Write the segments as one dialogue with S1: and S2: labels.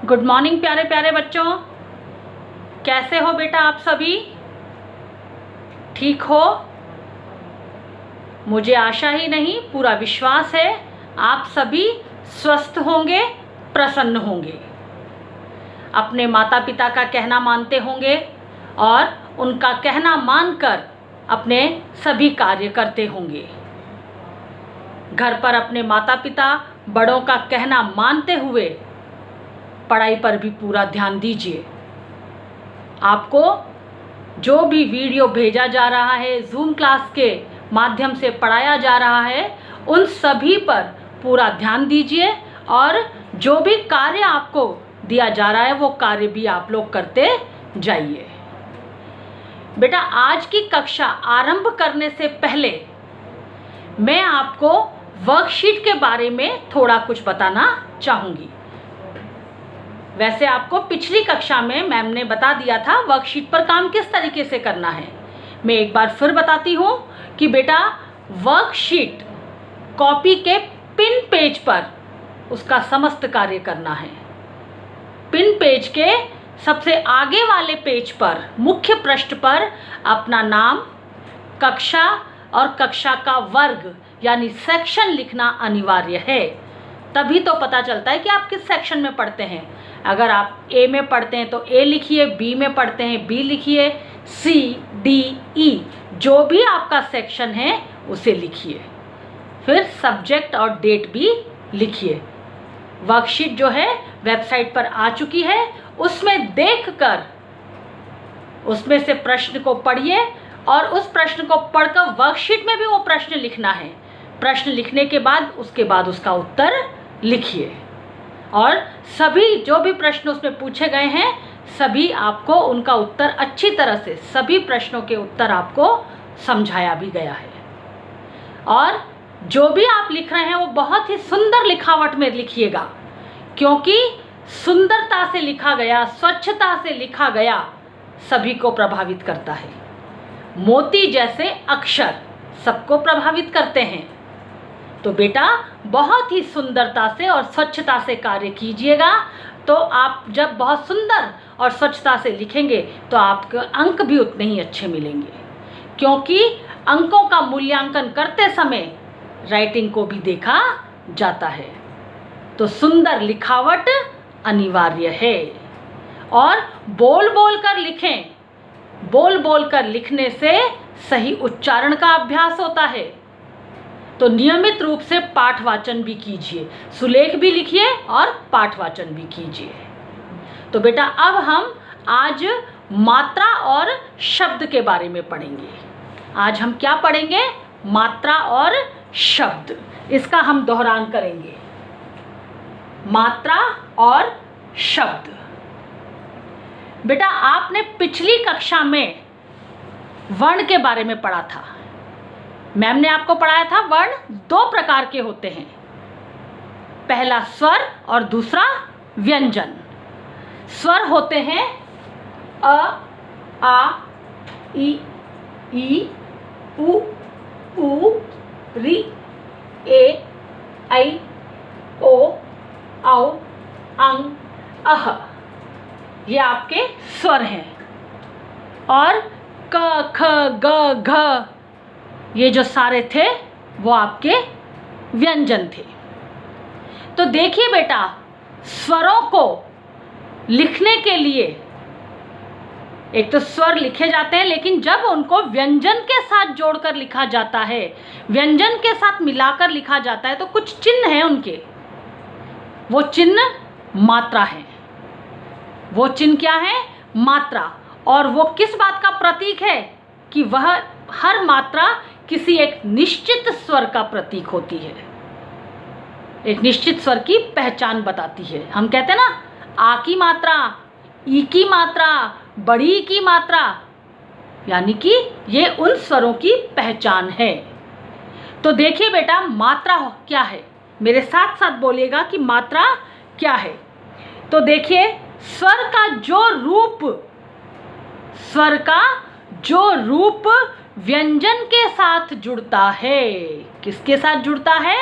S1: Good morning प्यारे प्यारे बच्चों, कैसे हो बेटा आप सभी? ठीक हो? मुझे आशा ही नहीं पूरा विश्वास है आप सभी स्वस्थ होंगे, प्रसन्न होंगे, अपने माता पिता का कहना मानते होंगे और उनका कहना मानकर अपने सभी कार्य करते होंगे। घर पर अपने माता पिता बड़ों का कहना मानते हुए पढ़ाई पर भी पूरा ध्यान दीजिए। आपको जो भी वीडियो भेजा जा रहा है, जूम क्लास के माध्यम से पढ़ाया जा रहा है, उन सभी पर पूरा ध्यान दीजिए और जो भी कार्य आपको दिया जा रहा है वो कार्य भी आप लोग करते जाइए। बेटा आज की कक्षा आरंभ करने से पहले मैं आपको वर्कशीट के बारे में थोड़ा कुछ बताना चाहूँगी। वैसे आपको पिछली कक्षा में मैम ने बता दिया था वर्कशीट पर काम किस तरीके से करना है। मैं एक बार फिर बताती हूँ कि बेटा वर्कशीट कॉपी के पिन पेज पर उसका समस्त कार्य करना है। पिन पेज के सबसे आगे वाले पेज पर मुख्य पृष्ठ पर अपना नाम, कक्षा और कक्षा का वर्ग यानी सेक्शन लिखना अनिवार्य है। तभी तो पता चलता है कि आप किस सेक्शन में पढ़ते हैं। अगर आप ए में पढ़ते हैं तो ए लिखिए, बी में पढ़ते हैं बी लिखिए, सी डी ई जो भी आपका सेक्शन है उसे लिखिए। फिर सब्जेक्ट और डेट भी लिखिए। वर्कशीट जो है वेबसाइट पर आ चुकी है, उसमें देखकर उसमें से प्रश्न को पढ़िए और उस प्रश्न को पढ़कर वर्कशीट में भी वो प्रश्न लिखना है। प्रश्न लिखने के बाद उसके बाद उसका उत्तर लिखिए और सभी जो भी प्रश्न उसमें पूछे गए हैं सभी आपको उनका उत्तर अच्छी तरह से, सभी प्रश्नों के उत्तर आपको समझाया भी गया है। और जो भी आप लिख रहे हैं वो बहुत ही सुंदर लिखावट में लिखिएगा, क्योंकि सुंदरता से लिखा गया, स्वच्छता से लिखा गया सभी को प्रभावित करता है। मोती जैसे अक्षर सबको प्रभावित करते हैं। तो बेटा बहुत ही सुंदरता से और स्वच्छता से कार्य कीजिएगा, तो आप जब बहुत सुंदर और स्वच्छता से लिखेंगे तो आपके अंक भी उतने ही अच्छे मिलेंगे, क्योंकि अंकों का मूल्यांकन करते समय राइटिंग को भी देखा जाता है। तो सुंदर लिखावट अनिवार्य है और बोल बोल कर लिखें। बोल बोल कर लिखने से सही उच्चारण का अभ्यास होता है। तो नियमित रूप से पाठ वाचन भी कीजिए, सुलेख भी लिखिए और पाठ वाचन भी कीजिए। तो बेटा अब हम आज मात्रा और शब्द के बारे में पढ़ेंगे। आज हम क्या पढ़ेंगे? मात्रा और शब्द। इसका हम दोहरान करेंगे, मात्रा और शब्द। बेटा आपने पिछली कक्षा में वर्ण के बारे में पढ़ा था। मैम ने आपको पढ़ाया था वर्ण दो प्रकार के होते हैं, पहला स्वर और दूसरा व्यंजन। स्वर होते हैं अ, आ, ई, उ, री, ए, ऐ, ओ, औ, अं, अह। ये आपके स्वर हैं। और क, ख, ग, घ ये जो सारे थे वो आपके व्यंजन थे। तो देखिए बेटा स्वरों को लिखने के लिए एक तो स्वर लिखे जाते हैं, लेकिन जब उनको व्यंजन के साथ जोड़कर लिखा जाता है, व्यंजन के साथ मिलाकर लिखा जाता है, तो कुछ चिन्ह हैं उनके। वो चिन्ह मात्रा है। वो चिन्ह क्या है? मात्रा। और वो किस बात का प्रतीक है? कि वह हर मात्रा किसी एक निश्चित स्वर का प्रतीक होती है, एक निश्चित स्वर की पहचान बताती है। हम कहते हैं ना, आ की मात्रा, ई की मात्रा, बड़ी ई की मात्रा, यानी कि ये उन स्वरों की पहचान है। तो देखिए बेटा मात्रा क्या है, मेरे साथ साथ बोलिएगा कि मात्रा क्या है। तो देखिए स्वर का जो रूप व्यंजन के साथ जुड़ता है, किसके साथ जुड़ता है?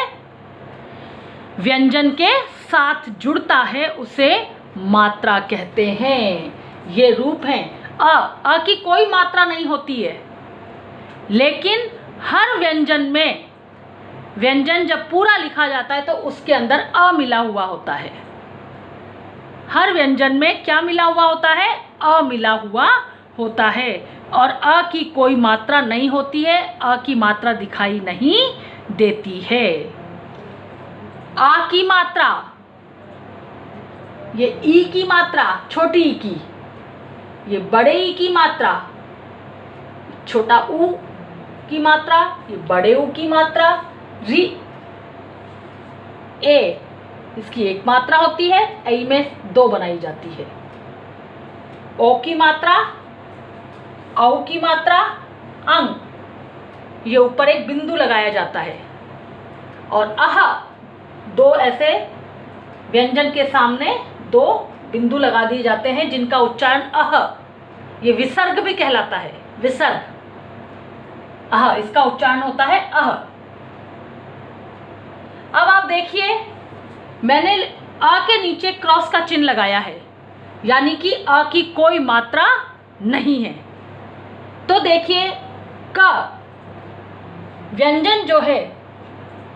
S1: व्यंजन के साथ जुड़ता है, उसे मात्रा कहते हैं। ये रूप हैं। अ की कोई मात्रा नहीं होती है, लेकिन हर व्यंजन में, व्यंजन जब पूरा लिखा जाता है तो उसके अंदर अ मिला हुआ होता है। हर व्यंजन में क्या मिला हुआ होता है? अ मिला हुआ होता है। और अ की कोई मात्रा नहीं होती है, अ की मात्रा दिखाई नहीं देती है। आ की मात्रा, ये ई की मात्रा, छोटी ई की, ये बड़े ई की मात्रा, छोटा ऊ की मात्रा, ये बड़े ऊ की मात्रा, री ए, इसकी एक मात्रा होती है, ऐ में दो बनाई जाती है। ओ की मात्रा, औ की मात्रा, अंग, ये ऊपर एक बिंदु लगाया जाता है। और अह, दो ऐसे व्यंजन के सामने दो बिंदु लगा दिए जाते हैं जिनका उच्चारण अह, ये विसर्ग भी कहलाता है। विसर्ग, अह, इसका उच्चारण होता है अह। अब आप देखिए, मैंने अ के नीचे क्रॉस का चिन्ह लगाया है, यानी कि अ की कोई मात्रा नहीं है। तो देखिए, क व्यंजन जो है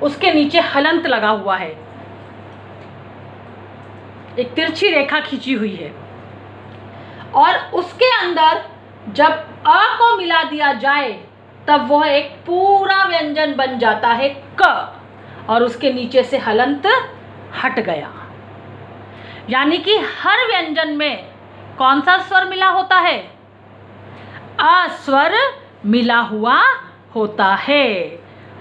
S1: उसके नीचे हलंत लगा हुआ है, एक तिरछी रेखा खींची हुई है, और उसके अंदर जब अ को मिला दिया जाए तब वह एक पूरा व्यंजन बन जाता है क, और उसके नीचे से हलंत हट गया। यानी कि हर व्यंजन में कौन सा स्वर मिला होता है? अ स्वर मिला हुआ होता है।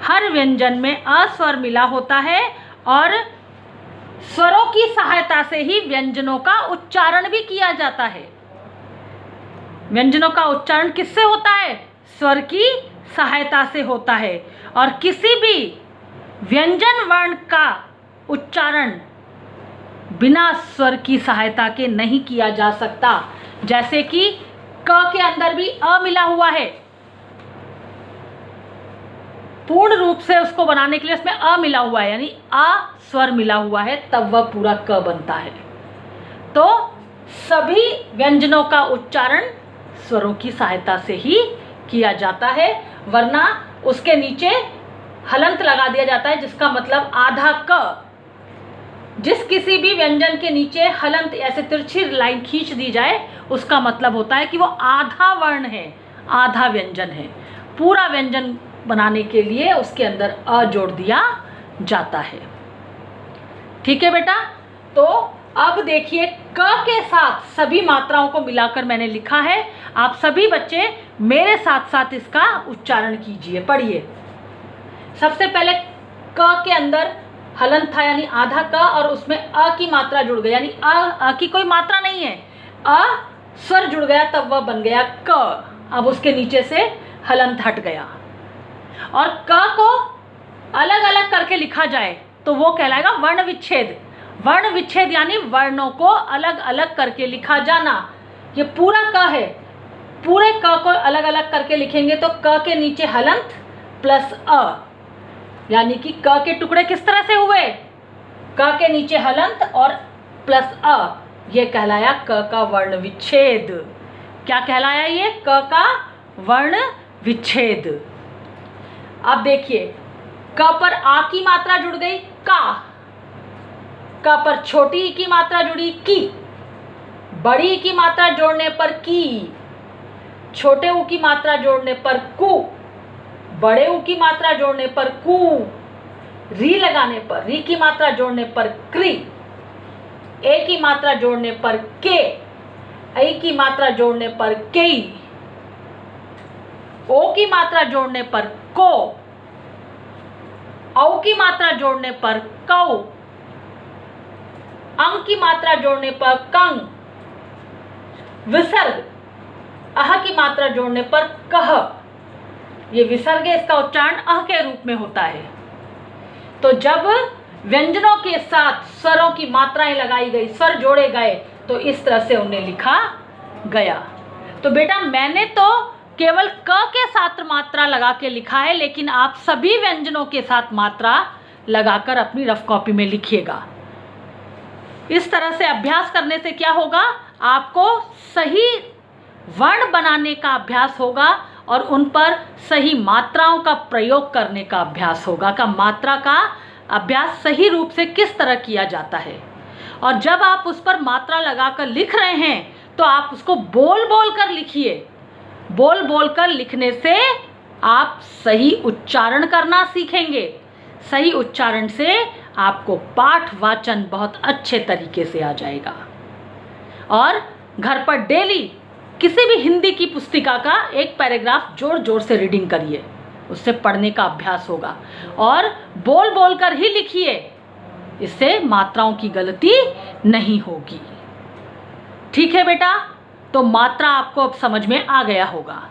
S1: हर व्यंजन में अ स्वर मिला होता है, और स्वरों की सहायता से ही व्यंजनों का उच्चारण भी किया जाता है। व्यंजनों का उच्चारण किससे होता है? स्वर की सहायता से होता है। और किसी भी व्यंजन वर्ण का उच्चारण बिना स्वर की सहायता के नहीं किया जा सकता। जैसे कि क के अंदर भी अ मिला हुआ है, पूर्ण रूप से उसको बनाने के लिए उसमें अ मिला हुआ है, यानी आ स्वर मिला हुआ है, तब वह पूरा क बनता है। तो सभी व्यंजनों का उच्चारण स्वरों की सहायता से ही किया जाता है, वरना उसके नीचे हलंत लगा दिया जाता है, जिसका मतलब आधा क। जिस किसी भी व्यंजन के नीचे हलंत ऐसे तिरछी लाइन खींच दी जाए, उसका मतलब होता है कि वो आधा वर्ण है, आधा व्यंजन है। पूरा व्यंजन बनाने के लिए उसके अंदर अ जोड़ दिया जाता है। ठीक है बेटा, तो अब देखिए, क के साथ सभी मात्राओं को मिलाकर मैंने लिखा है। आप सभी बच्चे मेरे साथ साथ इसका उच्चारण कीजिए, पढ़िए। सबसे पहले क के अंदर हलंत था, यानी आधा क, और उसमें अ की मात्रा जुड़ गई, यानी अ की कोई मात्रा नहीं है, अ स्वर जुड़ गया, तब वह बन गया क। अब उसके नीचे से हलंत हट गया। और क को अलग अलग करके लिखा जाए तो वो कहलाएगा वर्ण विच्छेद। वर्ण विच्छेद यानी वर्णों को अलग अलग करके लिखा जाना। ये पूरा क है, पूरे क को अलग अलग करके लिखेंगे तो क के नीचे हलंत प्लस अ, यानी कि क के टुकड़े किस तरह से हुए? क के नीचे हलंत और प्लस अ, ये कहलाया क का वर्ण विच्छेद। क्या कहलाया ये? क का वर्ण विच्छेद। अब देखिए, क पर आ की मात्रा जुड़ गई का, क पर छोटी ई की मात्रा जुड़ी की, बड़ी ई की मात्रा जोड़ने पर की, छोटे ऊ की मात्रा जोड़ने पर कु, बड़े ऊ की मात्रा जोड़ने पर कु, री लगाने पर, री की मात्रा जोड़ने पर क्री, ए की मात्रा जोड़ने पर के, ऐ की मात्रा जोड़ने पर केई, ओ की मात्रा जोड़ने पर को, औ की मात्रा जोड़ने पर कौ, अंग की मात्रा जोड़ने पर कंग, विसर्ग अह की मात्रा जोड़ने पर कह। ये विसर्ग है, इसका उच्चारण अह के रूप में होता है। तो जब व्यंजनों के साथ स्वरों की मात्राएं लगाई गई, स्वर जोड़े गए, तो इस तरह से उन्हें लिखा गया। तो बेटा, मैंने तो केवल क के साथ मात्रा लगा के लिखा है, लेकिन आप सभी व्यंजनों के साथ मात्रा लगाकर अपनी रफ कॉपी में लिखिएगा। इस तरह से अभ्यास करने से क्या होगा, आपको सही वर्ण बनाने का अभ्यास होगा और उन पर सही मात्राओं का प्रयोग करने का अभ्यास होगा, का मात्रा का अभ्यास सही रूप से किस तरह किया जाता है। और जब आप उस पर मात्रा लगाकर लिख रहे हैं तो आप उसको बोल बोल कर लिखिए। बोल बोल कर लिखने से आप सही उच्चारण करना सीखेंगे। सही उच्चारण से आपको पाठ वाचन बहुत अच्छे तरीके से आ जाएगा। और घर पर डेली किसी भी हिंदी की पुस्तिका का एक पैराग्राफ जोर जोर से रीडिंग करिए, उससे पढ़ने का अभ्यास होगा। और बोल बोल कर ही लिखिए, इससे मात्राओं की गलती नहीं होगी। ठीक है बेटा, तो मात्रा आपको अब समझ में आ गया होगा।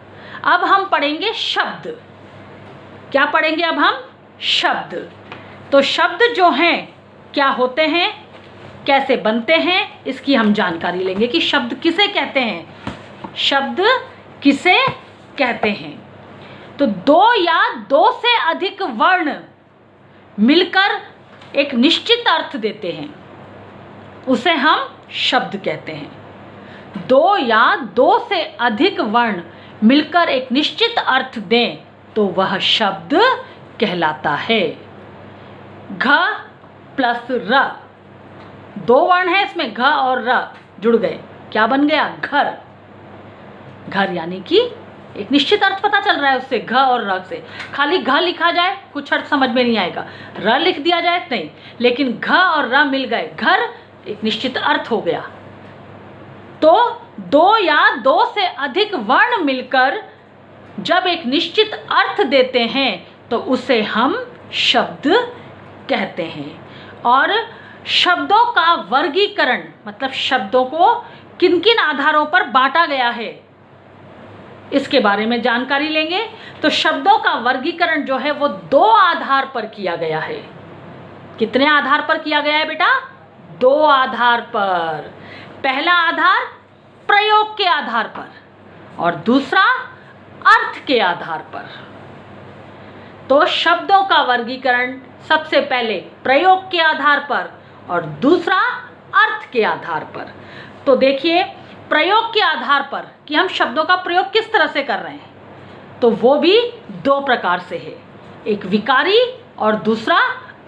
S1: अब हम पढ़ेंगे शब्द। क्या पढ़ेंगे अब हम? शब्द। तो शब्द जो हैं क्या होते हैं, कैसे बनते हैं, इसकी हम जानकारी लेंगे कि शब्द किसे कहते हैं। शब्द किसे कहते हैं? तो दो या दो से अधिक वर्ण मिलकर एक निश्चित अर्थ देते हैं, उसे हम शब्द कहते हैं। दो या दो से अधिक वर्ण मिलकर एक निश्चित अर्थ दें तो वह शब्द कहलाता है। घ प्लस र, दो वर्ण है इसमें, घ और र जुड़ गए, क्या बन गया? घर। घर यानी कि एक निश्चित अर्थ पता चल रहा है उससे, घ और र से। खाली घ लिखा जाए कुछ अर्थ समझ में नहीं आएगा, र लिख दिया जाए नहीं, लेकिन घ और र मिल गए, घर, एक निश्चित अर्थ हो गया। तो दो या दो से अधिक वर्ण मिलकर जब एक निश्चित अर्थ देते हैं तो उसे हम शब्द कहते हैं। और शब्दों का वर्गीकरण, मतलब शब्दों को किन किन आधारों पर बांटा गया है, इसके बारे में जानकारी लेंगे। तो शब्दों का वर्गीकरण जो है वो दो आधार पर किया गया है। कितने आधार पर किया गया है बेटा? दो आधार पर। पहला आधार प्रयोग के आधार पर और दूसरा अर्थ के आधार पर। तो शब्दों का वर्गीकरण सबसे पहले प्रयोग के आधार पर और दूसरा अर्थ के आधार पर। तो देखिए, प्रयोग के आधार पर कि हम शब्दों का प्रयोग किस तरह से कर रहे हैं, तो वो भी दो प्रकार से है, एक विकारी और दूसरा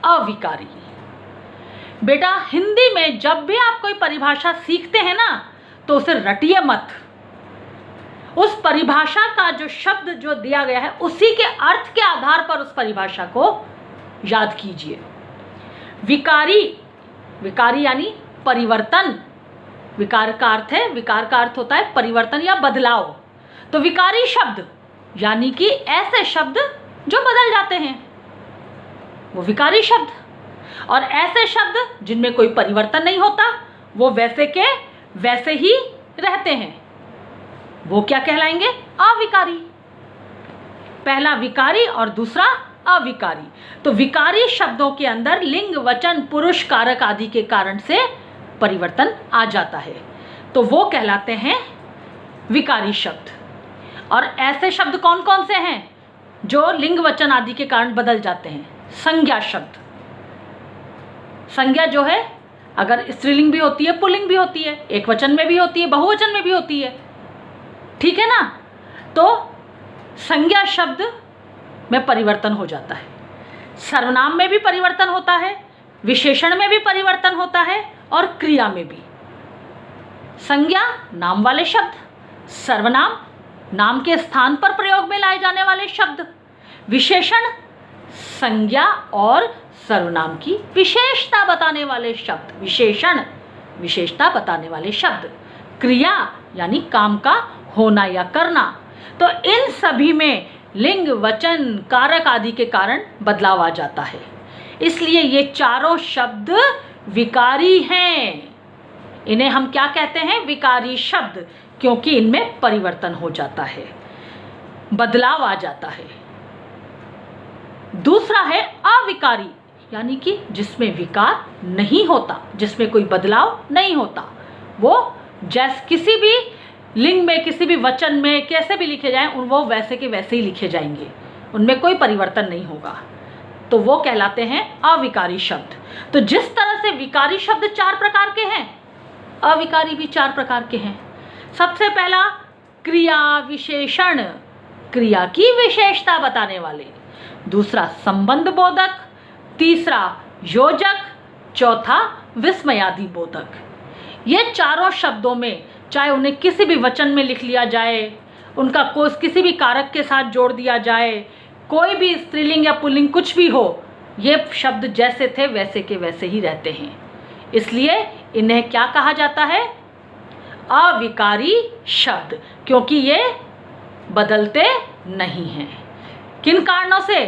S1: अविकारी। बेटा, हिंदी में जब भी आप कोई परिभाषा सीखते हैं ना, तो उसे रटिए मत। उस परिभाषा का जो शब्द जो दिया गया है उसी के अर्थ के आधार पर उस परिभाषा को याद कीजिए। विकारी, विकारी यानी परिवर्तन। विकार का अर्थ है, विकार का अर्थ होता है परिवर्तन या बदलाव। तो विकारी शब्द यानी कि ऐसे शब्द जो बदल जाते हैं, वो विकारी शब्द। और ऐसे शब्द जिनमें कोई परिवर्तन नहीं होता, वो वैसे के वैसे ही रहते हैं, वो क्या कहलाएंगे? अविकारी। पहला विकारी और दूसरा अविकारी। तो विकारी शब्दों के अंदर लिंग, वचन, पुरुष, कारक आदि के कारण से परिवर्तन आ जाता है, तो वो कहलाते हैं विकारी शब्द। और ऐसे शब्द कौन कौन से हैं जो लिंग, वचन आदि के कारण बदल जाते हैं? संज्ञा शब्द। संज्ञा जो है अगर स्त्रीलिंग भी होती है, पुल्लिंग भी होती है, एक वचन में भी होती है, बहुवचन में भी होती है, ठीक है ना। तो संज्ञा शब्द में परिवर्तन हो जाता है। सर्वनाम में भी परिवर्तन होता है, विशेषण में भी परिवर्तन होता है और क्रिया में भी। संज्ञा नाम वाले शब्द, सर्वनाम नाम के स्थान पर प्रयोग में लाए जाने वाले शब्द, विशेषण संज्ञा और सर्वनाम की विशेषता बताने वाले शब्द, विशेषण विशेषता बताने वाले शब्द, क्रिया यानी काम का होना या करना। तो इन सभी में लिंग, वचन, कारक आदि के कारण बदलाव आ जाता है। इसलिए ये चारों शब्द विकारी हैं। इन्हें हम क्या कहते हैं? विकारी शब्द, क्योंकि इनमें परिवर्तन हो जाता है, बदलाव आ जाता है। दूसरा है अविकारी, यानी कि जिसमें विकार नहीं होता, जिसमें कोई बदलाव नहीं होता। वो जैसे किसी भी लिंग में, किसी भी वचन में कैसे भी लिखे जाएं, वो वैसे के वैसे ही लिखे जाएंगे, उनमें कोई परिवर्तन नहीं होगा। तो वो कहलाते हैं अविकारी शब्द। तो जिस तरह से विकारी शब्द 4 प्रकार के हैं, अविकारी भी 4 प्रकार के हैं। सबसे पहला क्रिया विशेषण, क्रिया की विशेषता बताने वाले। दूसरा संबंध बोधक, तीसरा योजक, चौथा विस्मयादि बोधक। ये चारों शब्दों में, चाहे उन्हें किसी भी वचन में लिख लिया जाए, उनका कोस किसी भी कारक के साथ जोड़ दिया जाए, कोई भी स्त्रीलिंग या पुल्लिंग कुछ भी हो, ये शब्द जैसे थे वैसे के वैसे ही रहते हैं। इसलिए इन्हें क्या कहा जाता है? अविकारी शब्द, क्योंकि ये बदलते नहीं हैं। किन कारणों से?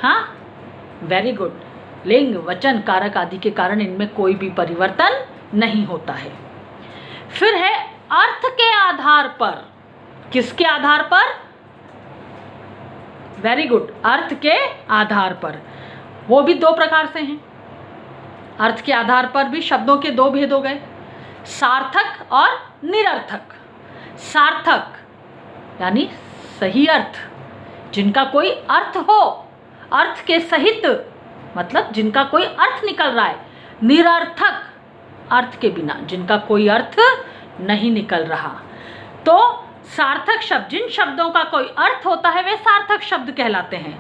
S1: हाँ, वेरी गुड, लिंग, वचन, कारक आदि के कारण इनमें कोई भी परिवर्तन नहीं होता है। फिर है अर्थ के आधार पर। किसके आधार पर? वेरी गुड, अर्थ के आधार पर। वो भी 2 प्रकार से हैं। अर्थ के आधार पर भी शब्दों के 2 भेद हो गए, सार्थक और निरर्थक। सार्थक यानी सही अर्थ, जिनका कोई अर्थ हो, अर्थ के सहित, मतलब जिनका कोई अर्थ निकल रहा है। निरर्थक, अर्थ के बिना, जिनका कोई अर्थ नहीं निकल रहा। तो सार्थक शब्द, जिन शब्दों का कोई अर्थ होता है वे सार्थक शब्द कहलाते हैं।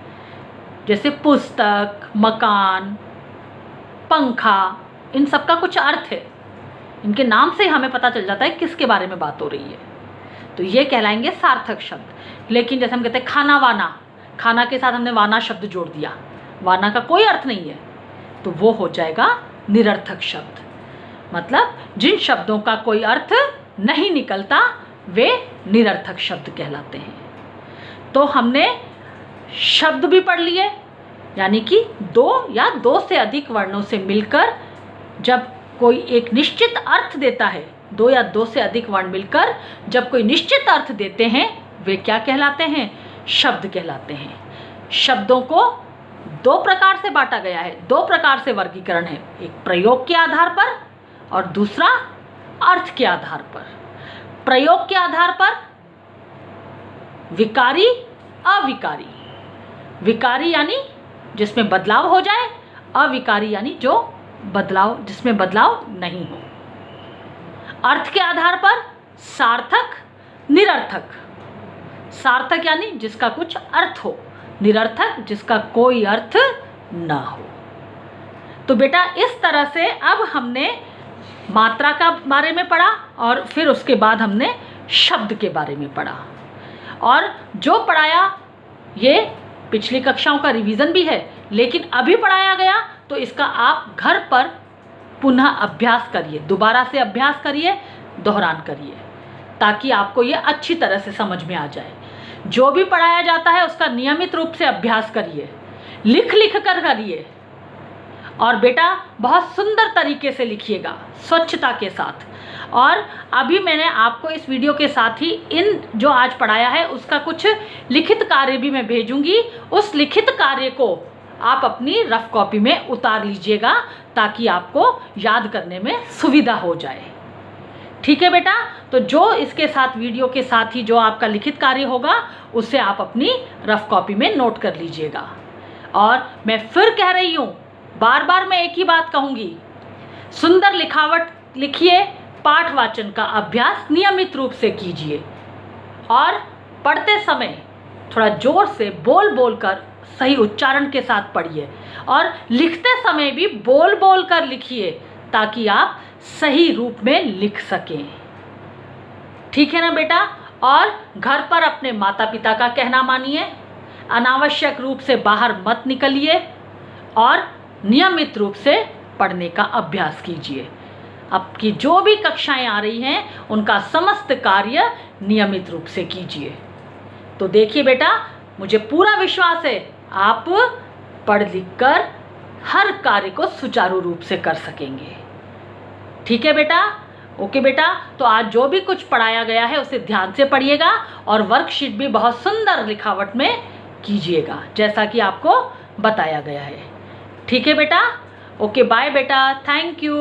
S1: जैसे पुस्तक, मकान, पंखा, इन सब का कुछ अर्थ है। इनके नाम से हमें पता चल जाता है किसके बारे में बात हो रही है, तो ये कहलाएंगे सार्थक शब्द। लेकिन जैसे हम कहते हैं खाना वाना, खाना के साथ हमने वाना शब्द जोड़ दिया, वाना का कोई अर्थ नहीं है, तो वो हो जाएगा निरर्थक शब्द। मतलब जिन शब्दों का कोई अर्थ नहीं निकलता वे निरर्थक शब्द कहलाते हैं। तो हमने शब्द भी पढ़ लिए, यानी कि 2 या 2 से अधिक वर्णों से मिलकर जब कोई एक निश्चित अर्थ देता है, 2 या 2 से अधिक वर्ण मिलकर जब कोई निश्चित अर्थ देते हैं, वे क्या कहलाते हैं? शब्द कहलाते हैं। शब्दों को 2 प्रकार से बांटा गया है, 2 प्रकार से वर्गीकरण है, एक प्रयोग के आधार पर और दूसरा अर्थ के आधार पर। प्रयोग के आधार पर विकारी, अविकारी। विकारी यानी जिसमें बदलाव हो जाए, अविकारी यानी जो बदलाव, जिसमें बदलाव नहीं हो। अर्थ के आधार पर सार्थक, निरर्थक। सार्थक यानी जिसका कुछ अर्थ हो, निरर्थक जिसका कोई अर्थ ना हो। तो बेटा इस तरह से अब हमने मात्रा का बारे में पढ़ा और फिर उसके बाद हमने शब्द के बारे में पढ़ा। और जो पढ़ाया ये पिछली कक्षाओं का रिवीजन भी है, लेकिन अभी पढ़ाया गया तो इसका आप घर पर पुनः अभ्यास करिए, दोबारा से अभ्यास करिए, दोहरान करिए, ताकि आपको ये अच्छी तरह से समझ में आ जाए। जो भी पढ़ाया जाता है उसका नियमित रूप से अभ्यास करिए, लिख लिख कर करिए। और बेटा बहुत सुंदर तरीके से लिखिएगा, स्वच्छता के साथ। और अभी मैंने आपको इस वीडियो के साथ ही इन जो आज पढ़ाया है उसका कुछ लिखित कार्य भी मैं भेजूंगी। उस लिखित कार्य को आप अपनी रफ कॉपी में उतार लीजिएगा, ताकि आपको याद करने में सुविधा हो जाए। ठीक है बेटा, तो जो इसके साथ वीडियो के साथ ही जो आपका लिखित कार्य होगा उसे आप अपनी रफ कॉपी में नोट कर लीजिएगा। और मैं फिर कह रही हूँ, बार बार मैं एक ही बात कहूँगी, सुंदर लिखावट लिखिए, पाठ वाचन का अभ्यास नियमित रूप से कीजिए और पढ़ते समय थोड़ा जोर से बोल बोल कर सही उच्चारण के साथ पढ़िए और लिखते समय भी बोल बोल कर लिखिए, ताकि आप सही रूप में लिख सकें। ठीक है ना बेटा? और घर पर अपने माता पिता का कहना मानिए, अनावश्यक रूप से बाहर मत निकलिए और नियमित रूप से पढ़ने का अभ्यास कीजिए। आपकी जो भी कक्षाएं आ रही हैं उनका समस्त कार्य नियमित रूप से कीजिए। तो देखिए बेटा, मुझे पूरा विश्वास है आप पढ़ लिख कर हर कार्य को सुचारू रूप से कर सकेंगे। ठीक है बेटा? ओके बेटा, तो आज जो भी कुछ पढ़ाया गया है उसे ध्यान से पढ़िएगा और वर्कशीट भी बहुत सुंदर लिखावट में कीजिएगा, जैसा कि आपको बताया गया है। ठीक है बेटा? ओके, बाय बेटा, थैंक यू।